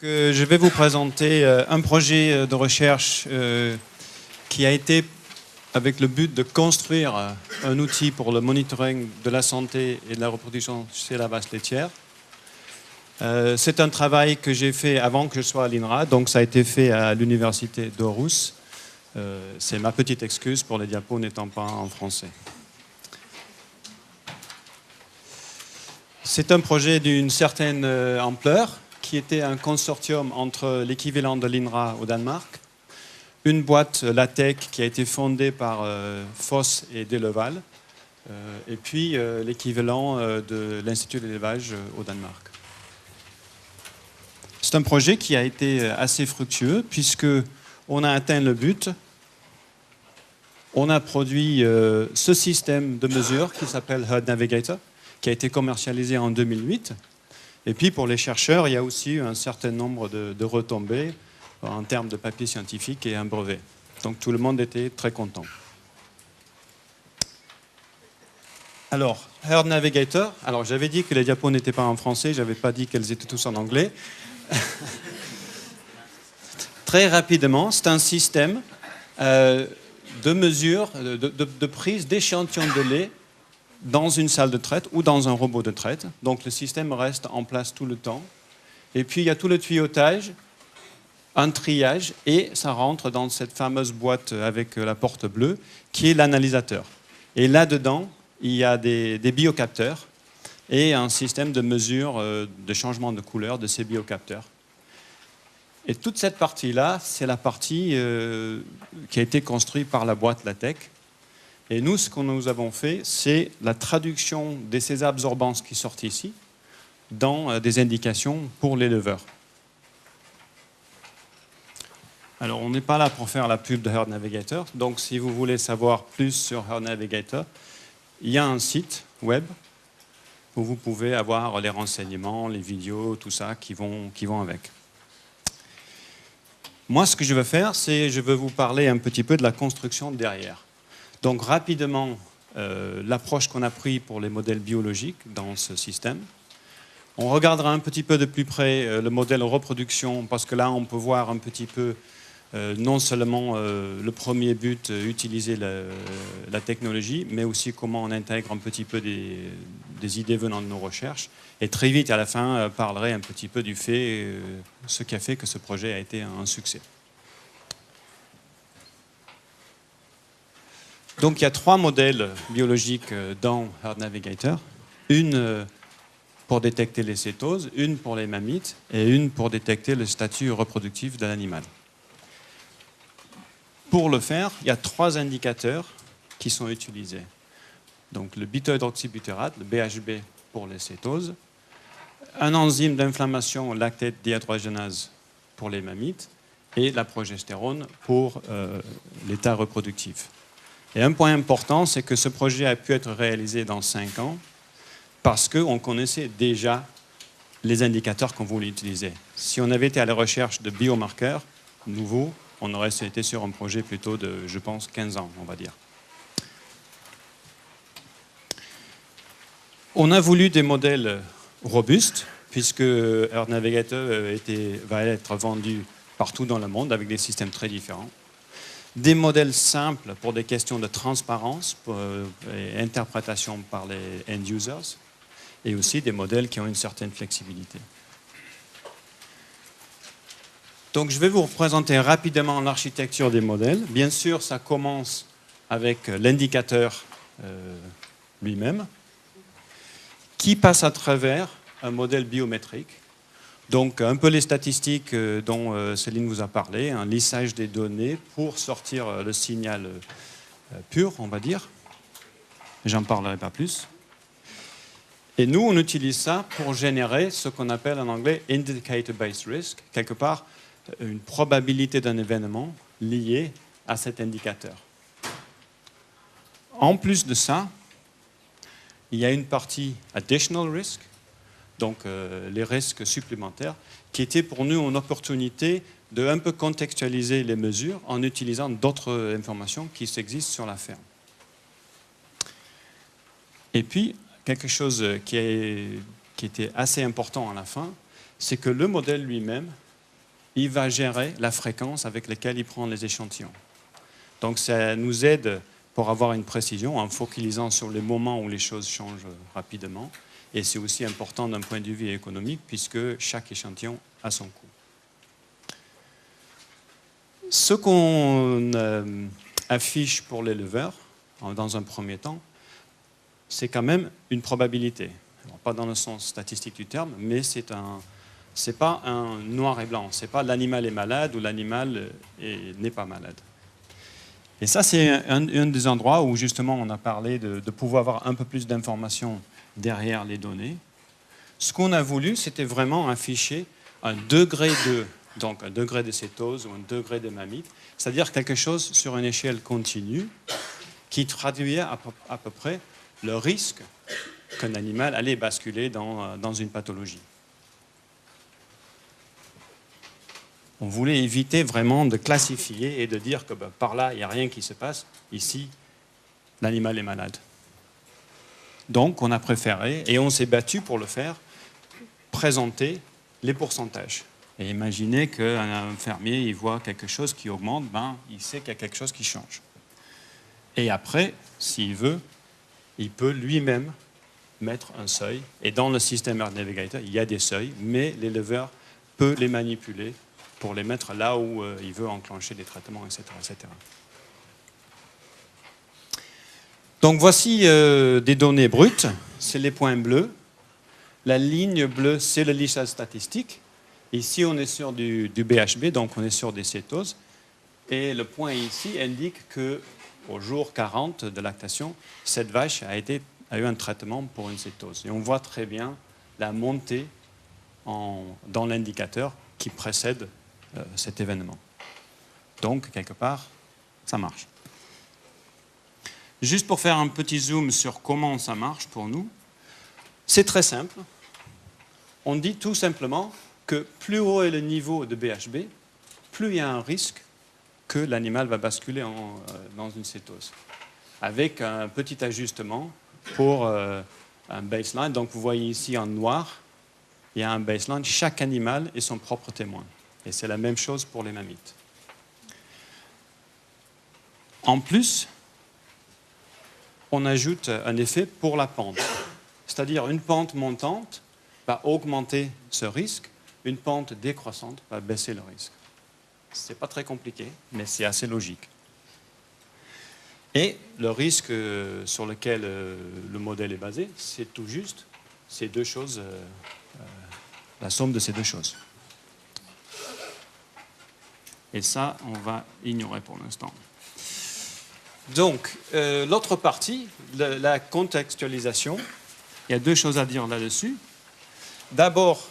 Je vais vous présenter un projet de recherche qui a été avec le but de construire un outil pour le monitoring de la santé et de la reproduction chez la vache laitière. C'est un travail que j'ai fait avant que je sois à l'INRA, donc ça a été fait à l'université d'Aarhus. C'est ma petite excuse pour les diapos n'étant pas en français. C'est un projet d'une certaine ampleur qui était un consortium entre l'équivalent de l'INRA au Danemark, une boîte LaTeX qui a été fondée par Foss et Deleval, et puis l'équivalent de l'Institut de l'élevage au Danemark. C'est un projet qui a été assez fructueux puisqu'on a atteint le but. On a produit ce système de mesure qui s'appelle Herd Navigator, qui a été commercialisé en 2008. Et puis pour les chercheurs, il y a aussi un certain nombre de retombées en termes de papiers scientifiques et un brevet. Donc tout le monde était très content. Alors, Herd Navigator, alors j'avais dit que les diapos n'étaient pas en français, je n'avais pas dit qu'elles étaient tous en anglais. Très rapidement, c'est un système de mesure, de prise d'échantillons de lait dans une salle de traite ou dans un robot de traite. Donc le système reste en place tout le temps. Et puis il y a tout le tuyautage, un triage, et ça rentre dans cette fameuse boîte avec la porte bleue, qui est l'analysateur. Et là-dedans, il y a des biocapteurs et un système de mesure de changement de couleur de ces biocapteurs. Et toute cette partie-là, c'est la partie qui a été construite par la boîte LaTeX. Et nous, ce que nous avons fait, c'est la traduction de ces absorbances qui sortent ici dans des indications pour l'éleveur. Alors, on n'est pas là pour faire la pub de Herd Navigator. Donc, si vous voulez savoir plus sur Herd Navigator, il y a un site web où vous pouvez avoir les renseignements, les vidéos, tout ça qui vont avec. Moi, ce que je veux faire, c'est je veux vous parler un petit peu de la construction derrière. Donc rapidement, l'approche qu'on a prise pour les modèles biologiques dans ce système. On regardera un petit peu de plus près le modèle reproduction, parce que là, on peut voir un petit peu non seulement le premier but, utiliser la technologie, mais aussi comment on intègre un petit peu des idées venant de nos recherches. Et très vite, à la fin, parlerai un petit peu du fait, ce qui a fait que ce projet a été un succès. Donc il y a 3 modèles biologiques dans Herd Navigator. Une pour détecter les cétoses, une pour les mammites et une pour détecter le statut reproductif de l'animal. Pour le faire, il y a 3 indicateurs qui sont utilisés. Donc le bêta-hydroxybutyrate, le BHB pour les cétoses, un enzyme d'inflammation lactate dehydrogenase pour les mammites et la progestérone pour l'état reproductif. Et un point important, c'est que ce projet a pu être réalisé dans 5 ans parce qu'on connaissait déjà les indicateurs qu'on voulait utiliser. Si on avait été à la recherche de biomarqueurs nouveaux, on aurait été sur un projet plutôt de, je pense, 15 ans, on va dire. On a voulu des modèles robustes, puisque Herd Navigator va être vendu partout dans le monde avec des systèmes très différents. Des modèles simples pour des questions de transparence et interprétation par les end-users, et aussi des modèles qui ont une certaine flexibilité. Donc je vais vous présenter rapidement l'architecture des modèles. Bien sûr, ça commence avec l'indicateur lui-même, qui passe à travers un modèle biométrique. Donc un peu les statistiques dont Céline vous a parlé, un lissage des données pour sortir le signal pur, on va dire. J'en parlerai pas plus. Et nous, on utilise ça pour générer ce qu'on appelle en anglais « indicator-based risk », quelque part une probabilité d'un événement lié à cet indicateur. En plus de ça, il y a une partie « additional risk », donc les risques supplémentaires, qui étaient pour nous une opportunité de un peu contextualiser les mesures en utilisant d'autres informations qui existent sur la ferme. Et puis, quelque chose qui était assez important à la fin, c'est que le modèle lui-même il va gérer la fréquence avec laquelle il prend les échantillons. Donc ça nous aide pour avoir une précision en focalisant sur les moments où les choses changent rapidement. Et c'est aussi important d'un point de vue économique puisque chaque échantillon a son coût. Ce qu'on affiche pour les leveurs, dans un premier temps, c'est quand même une probabilité. Alors, pas dans le sens statistique du terme, mais c'est pas un noir et blanc. C'est pas l'animal est malade ou l'animal n'est pas malade. Et ça, c'est un des endroits où justement on a parlé de pouvoir avoir un peu plus d'informations derrière les données. Ce qu'on a voulu, c'était vraiment afficher un degré donc un degré de cétose ou un degré de mamite, c'est-à-dire quelque chose sur une échelle continue qui traduisait à peu près le risque qu'un animal allait basculer dans une pathologie. On voulait éviter vraiment de classifier et de dire que par là, il n'y a rien qui se passe. Ici, l'animal est malade. Donc, on a préféré, et on s'est battu pour le faire, présenter les pourcentages. Et imaginez qu'un fermier il voit quelque chose qui augmente, il sait qu'il y a quelque chose qui change. Et après, s'il veut, il peut lui-même mettre un seuil. Et dans le système Earth Navigator, il y a des seuils, mais l'éleveur peut les manipuler pour les mettre là où il veut enclencher des traitements, etc. etc. Donc voici des données brutes, c'est les points bleus. La ligne bleue, c'est le lissage statistique. Ici, on est sur du BHB, donc on est sur des cétoses. Et le point ici indique qu'au jour 40 de lactation, cette vache a eu un traitement pour une cétose. Et on voit très bien la montée dans l'indicateur qui précède cet événement. Donc, quelque part, ça marche. Juste pour faire un petit zoom sur comment ça marche pour nous, c'est très simple. On dit tout simplement que plus haut est le niveau de BHB, plus il y a un risque que l'animal va basculer dans une cétose. Avec un petit ajustement pour un baseline. Donc vous voyez ici en noir, il y a un baseline. Chaque animal est son propre témoin. Et c'est la même chose pour les mammites. En plus, on ajoute un effet pour la pente. C'est-à-dire une pente montante va augmenter ce risque, une pente décroissante va baisser le risque. Ce n'est pas très compliqué, mais c'est assez logique. Et le risque sur lequel le modèle est basé, c'est tout juste ces deux choses, la somme de ces deux choses. Et ça, on va ignorer pour l'instant. Donc, l'autre partie, la contextualisation, il y a deux choses à dire là-dessus. D'abord,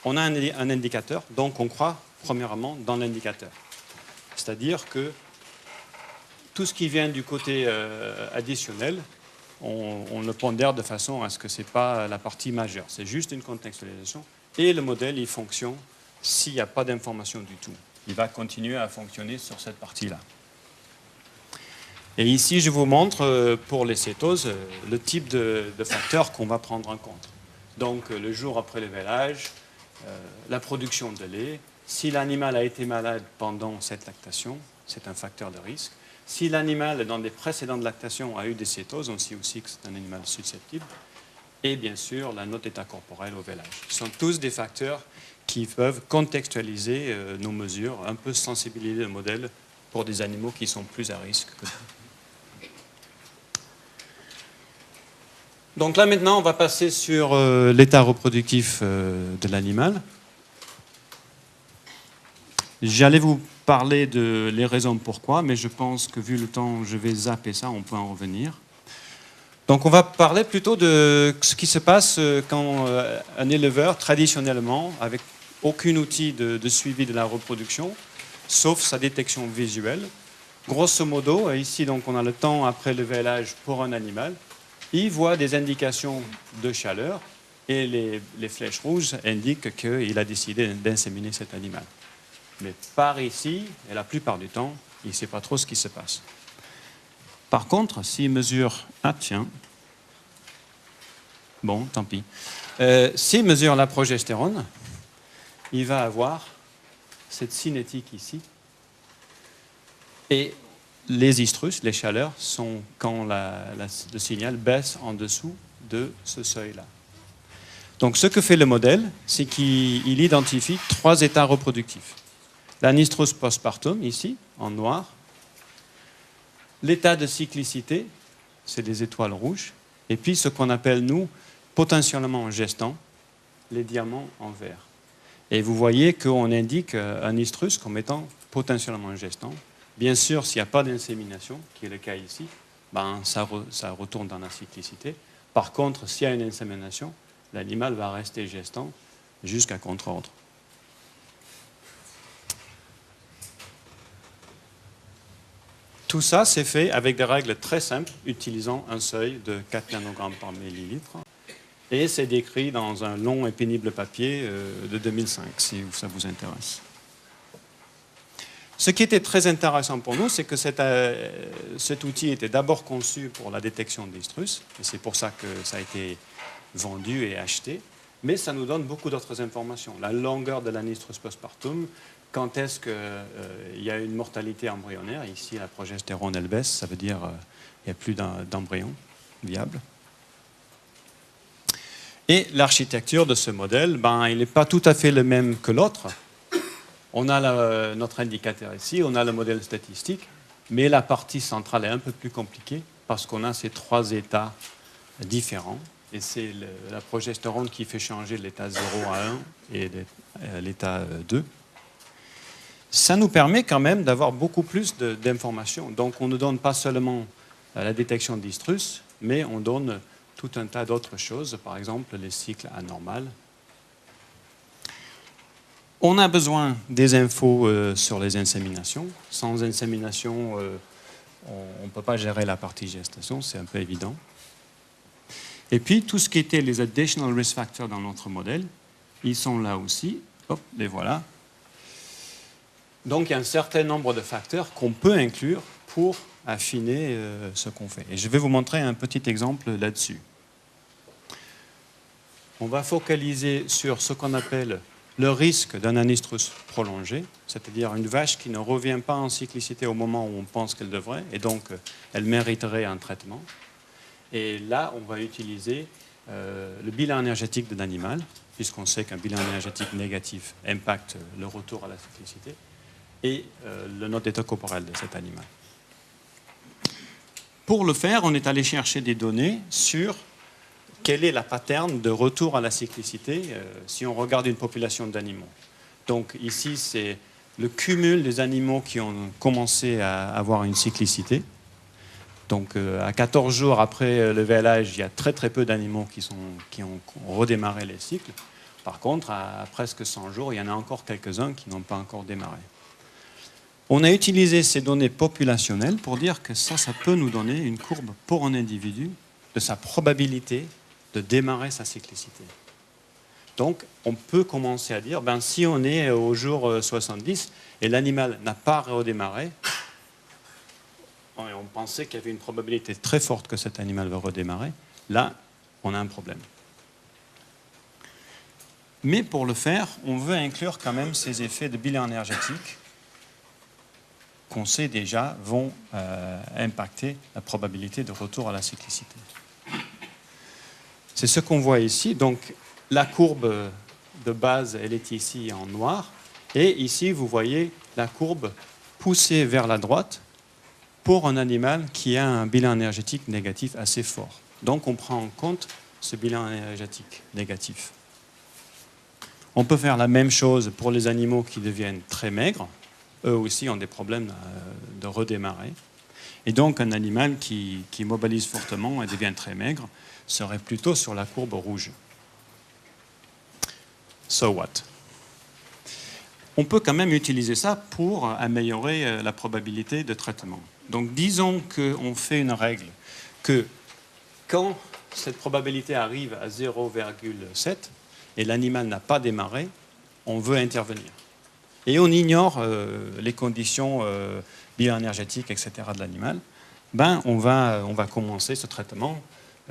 on a un indicateur, donc on croit premièrement dans l'indicateur. C'est-à-dire que tout ce qui vient du côté additionnel, on le pondère de façon à ce que ce n'est pas la partie majeure. C'est juste une contextualisation. Et le modèle, il fonctionne s'il n'y a pas d'information du tout. Il va continuer à fonctionner sur cette partie-là. Et ici, je vous montre pour les cétoses le type de facteurs qu'on va prendre en compte. Donc, le jour après le vélage, la production de lait. Si l'animal a été malade pendant cette lactation, c'est un facteur de risque. Si l'animal, dans des précédentes lactations, a eu des cétoses, on sait aussi que c'est un animal susceptible. Et bien sûr, la note d'état corporel au vélage. Ce sont tous des facteurs qui peuvent contextualiser nos mesures, un peu sensibiliser le modèle pour des animaux qui sont plus à risque que d'autres. Donc là, maintenant, on va passer sur l'état reproductif de l'animal. J'allais vous parler de les raisons pourquoi, mais je pense que vu le temps, je vais zapper ça, on peut en revenir. Donc on va parler plutôt de ce qui se passe quand un éleveur, traditionnellement, avec aucun outil de suivi de la reproduction, sauf sa détection visuelle. Grosso modo, ici, donc, on a le temps après le vélage pour un animal. Il voit des indications de chaleur et les flèches rouges indiquent qu'il a décidé d'inséminer cet animal. Mais par ici, et la plupart du temps, il ne sait pas trop ce qui se passe. Par contre, s'il mesure... Ah tiens. Bon, tant pis. S'il mesure la progestérone, il va avoir cette cinétique ici. Et les hystrus, les chaleurs, sont quand le signal baisse en dessous de ce seuil-là. Donc ce que fait le modèle, c'est qu'il identifie 3 états reproductifs. L'anistrus postpartum, ici, en noir. L'état de cyclicité, c'est des étoiles rouges. Et puis ce qu'on appelle, nous, potentiellement gestant, les diamants en vert. Et vous voyez qu'on indique un hystrus comme étant potentiellement gestant. Bien sûr, s'il n'y a pas d'insémination, qui est le cas ici, ben, ça retourne dans la cyclicité. Par contre, s'il y a une insémination, l'animal va rester gestant jusqu'à contre-ordre. Tout ça, c'est fait avec des règles très simples, utilisant un seuil de 4 nanogrammes par millilitre. Et c'est décrit dans un long et pénible papier de 2005, si ça vous intéresse. Ce qui était très intéressant pour nous, c'est que cet outil était d'abord conçu pour la détection d'hystrus, et c'est pour ça que ça a été vendu et acheté, mais ça nous donne beaucoup d'autres informations. La longueur de l'anistrus postpartum, quand est-ce qu'il y a une mortalité embryonnaire, ici la progestérone elle baisse, ça veut dire qu'il n'y a plus d'embryon viable. Et l'architecture de ce modèle, ben, il n'est pas tout à fait le même que l'autre. On a notre indicateur ici, on a le modèle statistique, mais la partie centrale est un peu plus compliquée parce qu'on a ces 3 états différents. Et c'est la progestérone qui fait changer l'état 0 à 1 et l'état 2. Ça nous permet quand même d'avoir beaucoup plus d'informations. Donc on ne donne pas seulement la détection d'hystrus, mais on donne tout un tas d'autres choses, par exemple les cycles anormaux. On a besoin des infos sur les inséminations. Sans insémination, on ne peut pas gérer la partie gestation, c'est un peu évident. Et puis, tout ce qui était les additional risk factors dans notre modèle, ils sont là aussi. Hop, les voilà. Donc, il y a un certain nombre de facteurs qu'on peut inclure pour affiner ce qu'on fait. Et je vais vous montrer un petit exemple là-dessus. On va focaliser sur ce qu'on appelle le risque d'un anistrus prolongé, c'est-à-dire une vache qui ne revient pas en cyclicité au moment où on pense qu'elle devrait, et donc elle mériterait un traitement. Et là, on va utiliser le bilan énergétique de l'animal, puisqu'on sait qu'un bilan énergétique négatif impacte le retour à la cyclicité, et le note d'état corporel de cet animal. Pour le faire, on est allé chercher des données sur quelle est la pattern de retour à la cyclicité si on regarde une population d'animaux. Donc ici, c'est le cumul des animaux qui ont commencé à avoir une cyclicité. Donc à 14 jours après le VLH, il y a très très peu d'animaux qui ont redémarré les cycles. Par contre, à presque 100 jours, il y en a encore quelques-uns qui n'ont pas encore démarré. On a utilisé ces données populationnelles pour dire que ça peut nous donner une courbe pour un individu de sa probabilité de démarrer sa cyclicité. Donc, on peut commencer à dire, ben, si on est au jour 70 et l'animal n'a pas redémarré, on pensait qu'il y avait une probabilité très forte que cet animal va redémarrer, là, on a un problème. Mais pour le faire, on veut inclure quand même ces effets de bilan énergétique qu'on sait déjà vont impacter la probabilité de retour à la cyclicité. C'est ce qu'on voit ici. Donc, la courbe de base, elle est ici en noir. Et ici, vous voyez la courbe poussée vers la droite pour un animal qui a un bilan énergétique négatif assez fort. Donc, on prend en compte ce bilan énergétique négatif. On peut faire la même chose pour les animaux qui deviennent très maigres. Eux aussi ont des problèmes de redémarrer. Et donc, un animal qui mobilise fortement et devient très maigre serait plutôt sur la courbe rouge. So what? On peut quand même utiliser ça pour améliorer la probabilité de traitement. Donc, disons qu'on fait une règle que quand cette probabilité arrive à 0,7 et l'animal n'a pas démarré, on veut intervenir. Et on ignore les conditions bioénergétiques, etc. de l'animal, ben, on va commencer ce traitement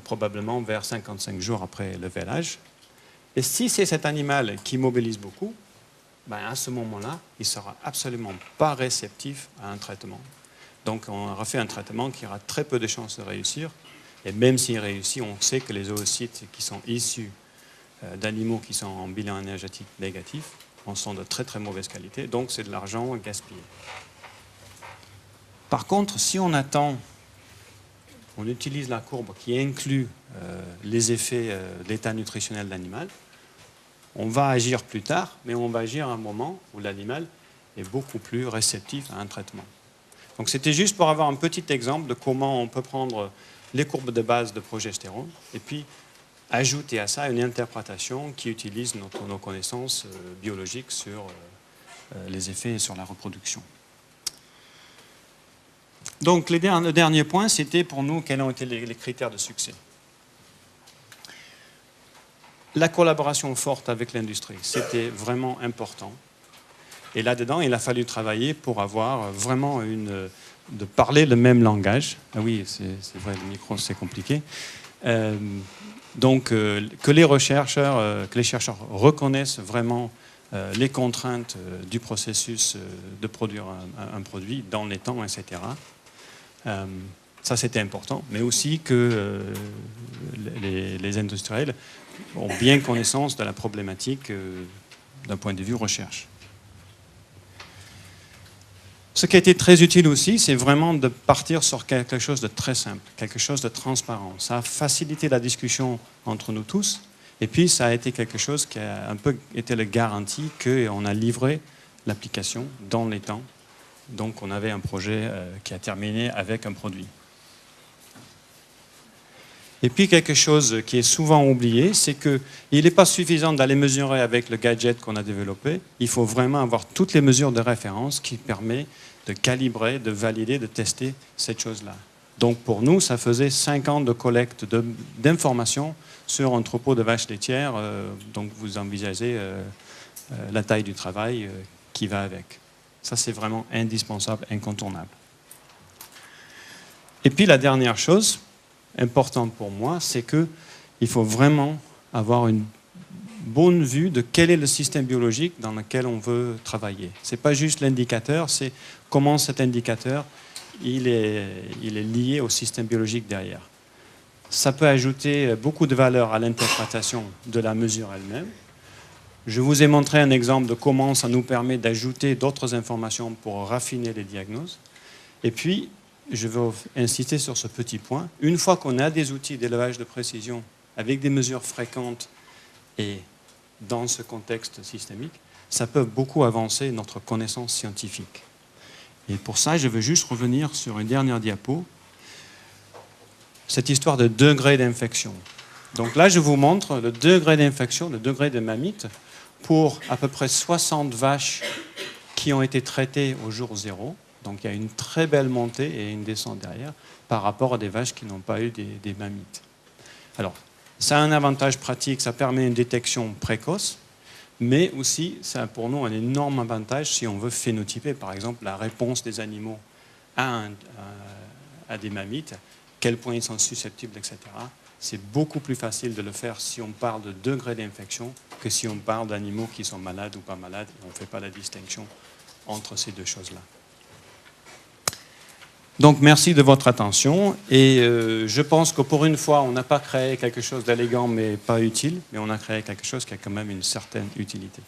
probablement vers 55 jours après le VLH. Et si c'est cet animal qui mobilise beaucoup, ben à ce moment-là, il ne sera absolument pas réceptif à un traitement. Donc on aura fait un traitement qui aura très peu de chances de réussir. Et même s'il réussit, on sait que les oocytes qui sont issus d'animaux qui sont en bilan énergétique négatif en sont de très très mauvaise qualité. Donc c'est de l'argent gaspillé. Par contre, si on attend, on utilise la courbe qui inclut les effets de l'état nutritionnel de l'animal, on va agir plus tard, mais on va agir à un moment où l'animal est beaucoup plus réceptif à un traitement. Donc c'était juste pour avoir un petit exemple de comment on peut prendre les courbes de base de progestérone et puis ajouter à ça une interprétation qui utilise nos connaissances biologiques sur les effets sur la reproduction. Donc le dernier point, c'était pour nous quels ont été les critères de succès. La collaboration forte avec l'industrie, c'était vraiment important. Et là-dedans, il a fallu travailler pour avoir vraiment de parler le même langage. Ah oui, c'est vrai, le micro, c'est compliqué. Donc, que les chercheurs reconnaissent vraiment les contraintes du processus de produire un produit dans les temps, etc. Ça, c'était important. Mais aussi que les industriels ont bien connaissance de la problématique d'un point de vue recherche. Ce qui a été très utile aussi, c'est vraiment de partir sur quelque chose de très simple, quelque chose de transparent. Ça a facilité la discussion entre nous tous, et puis ça a été quelque chose qui a un peu été la garantie qu'on a livré l'application dans les temps. Donc on avait un projet qui a terminé avec un produit. Et puis quelque chose qui est souvent oublié, c'est qu'il n'est pas suffisant d'aller mesurer avec le gadget qu'on a développé. Il faut vraiment avoir toutes les mesures de référence qui permettent de calibrer, de valider, de tester cette chose-là. Donc pour nous, ça faisait 5 ans de collecte d'informations sur un troupeau de vaches laitières. Donc vous envisagez la taille du travail qui va avec. Ça, c'est vraiment indispensable, incontournable. Et puis la dernière chose importante pour moi, c'est qu'il faut vraiment avoir une bonne vue de quel est le système biologique dans lequel on veut travailler. Ce n'est pas juste l'indicateur, c'est comment cet indicateur il est lié au système biologique derrière. Ça peut ajouter beaucoup de valeur à l'interprétation de la mesure elle-même. Je vous ai montré un exemple de comment ça nous permet d'ajouter d'autres informations pour raffiner les diagnostics. Et puis, je veux insister sur ce petit point. Une fois qu'on a des outils d'élevage de précision avec des mesures fréquentes et dans ce contexte systémique, ça peut beaucoup avancer notre connaissance scientifique. Et pour ça, je veux juste revenir sur une dernière diapo, cette histoire de degré d'infection. Donc là, je vous montre le degré d'infection, le degré de mamite, pour à peu près 60 vaches qui ont été traitées au jour 0. Donc il y a une très belle montée et une descente derrière par rapport à des vaches qui n'ont pas eu des mammites. Alors, ça a un avantage pratique, ça permet une détection précoce, mais aussi, ça a pour nous un énorme avantage si on veut phénotyper, par exemple, la réponse des animaux à des mammites, quel point ils sont susceptibles, etc. C'est beaucoup plus facile de le faire si on parle de degré d'infection que si on parle d'animaux qui sont malades ou pas malades. On ne fait pas la distinction entre ces deux choses-là. Donc, merci de votre attention. Et je pense que pour une fois, on n'a pas créé quelque chose d'élégant mais pas utile, mais on a créé quelque chose qui a quand même une certaine utilité.